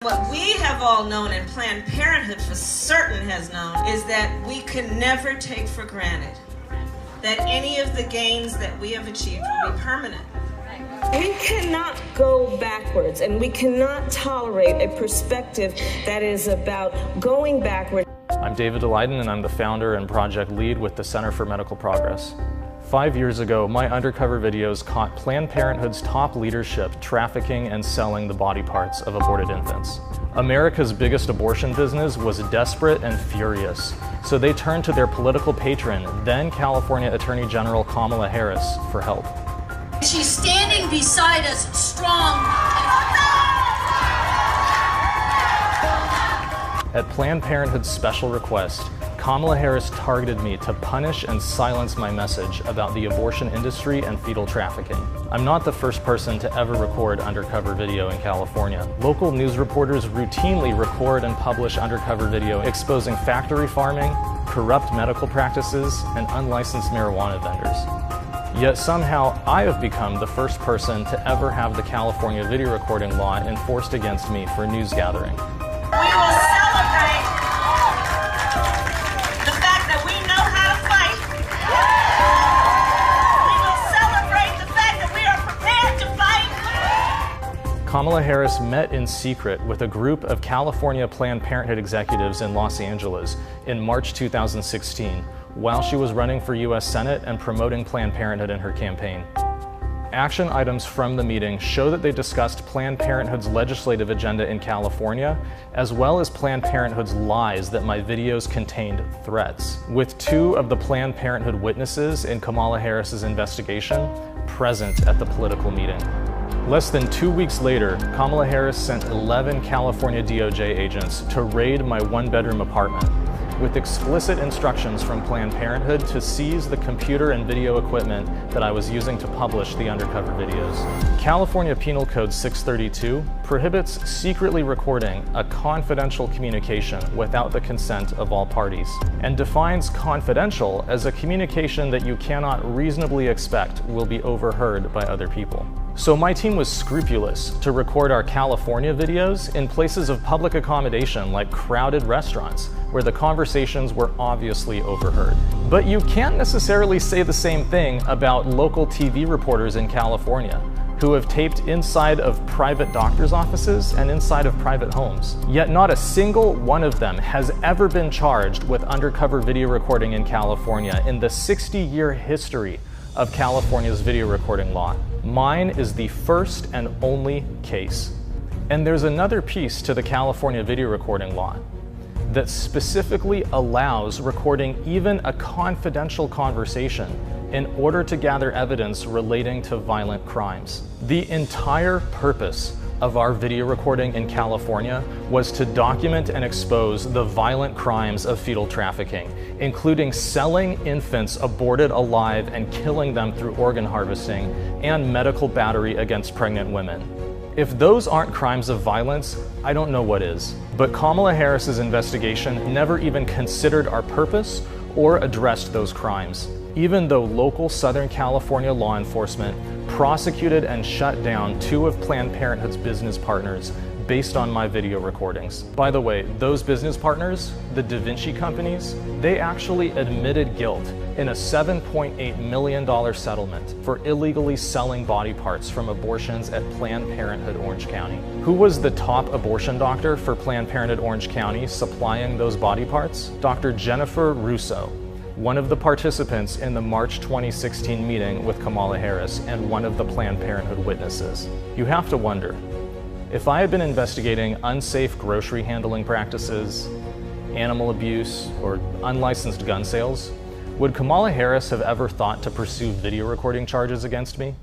What we have all known, and Planned Parenthood for certain has known, is that we can never take for granted that any of the gains that we have achieved will be permanent. We cannot go backwards, and we cannot tolerate a perspective that is about going backward. I'm David Daleiden, and I'm the founder and project lead with the Center for Medical Progress. 5 years ago, my undercover videos caught Planned Parenthood's top leadership trafficking and selling the body parts of aborted infants. America's biggest abortion business was desperate and furious, so they turned to their political patron, then California Attorney General Kamala Harris, for help. She's standing beside us, strong. At Planned Parenthood's special request, Kamala Harris targeted me to punish and silence my message about the abortion industry and fetal trafficking. I'm not the first person to ever record undercover video in California. Local news reporters routinely record and publish undercover video exposing factory farming, corrupt medical practices, and unlicensed marijuana vendors. Yet somehow, I have become the first person to ever have the California video recording law enforced against me for news gathering. We will celebrate the fact that we know how to fight. We will celebrate the fact that we are prepared to fight. Kamala Harris met in secret with a group of California Planned Parenthood executives in Los Angeles in March 2016, while she was running for U.S. Senate and promoting Planned Parenthood in her campaign. Action items from the meeting show that they discussed Planned Parenthood's legislative agenda in California, as well as Planned Parenthood's lies that my videos contained threats, with 2 of the Planned Parenthood witnesses in Kamala Harris's investigation present at the political meeting. Less than 2 weeks later, Kamala Harris sent 11 California DOJ agents to raid my 1-bedroom apartment, with explicit instructions from Planned Parenthood to seize the computer and video equipment that I was using to publish the undercover videos. California Penal Code 632 prohibits secretly recording a confidential communication without the consent of all parties, and defines confidential as a communication that you cannot reasonably expect will be overheard by other people. So my team was scrupulous to record our California videos in places of public accommodation like crowded restaurants, where the conversations were obviously overheard. But you can't necessarily say the same thing about local TV reporters in California, who have taped inside of private doctors' offices and inside of private homes. Yet not a single one of them has ever been charged with undercover video recording in California in the 60-year history of California's video recording law. Mine is the first and only case. And there's another piece to the California video recording law that specifically allows recording even a confidential conversation in order to gather evidence relating to violent crimes. The entire purpose of our video recording in California was to document and expose the violent crimes of fetal trafficking, including selling infants aborted alive and killing them through organ harvesting and medical battery against pregnant women. If those aren't crimes of violence, I don't know what is. But Kamala Harris's investigation never even considered our purpose or addressed those crimes, even though local Southern California law enforcement prosecuted and shut down 2 of Planned Parenthood's business partners based on my video recordings. By the way, those business partners, the Da Vinci companies, they actually admitted guilt in a $7.8 million settlement for illegally selling body parts from abortions at Planned Parenthood Orange County. Who was the top abortion doctor for Planned Parenthood Orange County supplying those body parts? Dr. Jennifer Russo, one of the participants in the March 2016 meeting with Kamala Harris and one of the Planned Parenthood witnesses. You have to wonder, if I had been investigating unsafe grocery handling practices, animal abuse, or unlicensed gun sales, would Kamala Harris have ever thought to pursue video recording charges against me?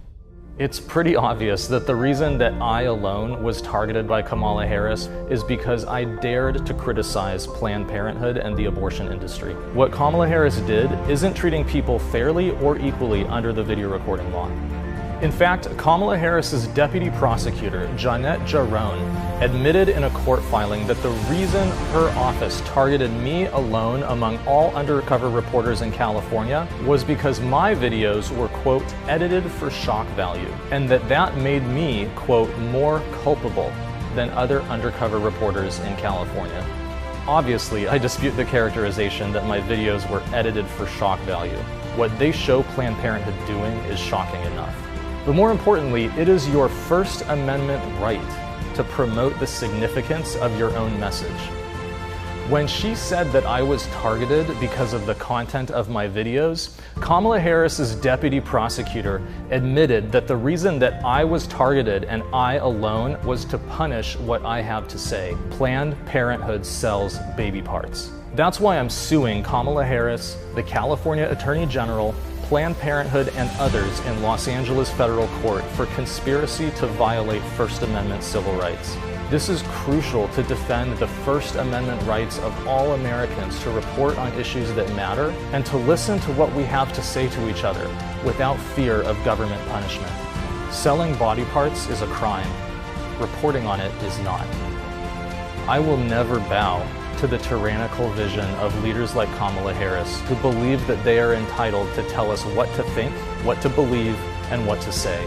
It's pretty obvious that the reason that I alone was targeted by Kamala Harris is because I dared to criticize Planned Parenthood and the abortion industry. What Kamala Harris did isn't treating people fairly or equally under the video recording law. In fact, Kamala Harris's deputy prosecutor, Jeanette Jarone, admitted in a court filing that the reason her office targeted me alone among all undercover reporters in California was because my videos were, quote, edited for shock value, and that made me, quote, more culpable than other undercover reporters in California. Obviously, I dispute the characterization that my videos were edited for shock value. What they show Planned Parenthood doing is shocking enough. But more importantly, it is your First Amendment right to promote the significance of your own message. When she said that I was targeted because of the content of my videos, Kamala Harris's deputy prosecutor admitted that the reason that I was targeted and I alone was to punish what I have to say. Planned Parenthood sells baby parts. That's why I'm suing Kamala Harris, the California Attorney General, Planned Parenthood, and others in Los Angeles federal court for conspiracy to violate First Amendment civil rights. This is crucial to defend the First Amendment rights of all Americans to report on issues that matter and to listen to what we have to say to each other without fear of government punishment. Selling body parts is a crime. Reporting on it is not. I will never bow to the tyrannical vision of leaders like Kamala Harris, who believe that they are entitled to tell us what to think, what to believe, and what to say.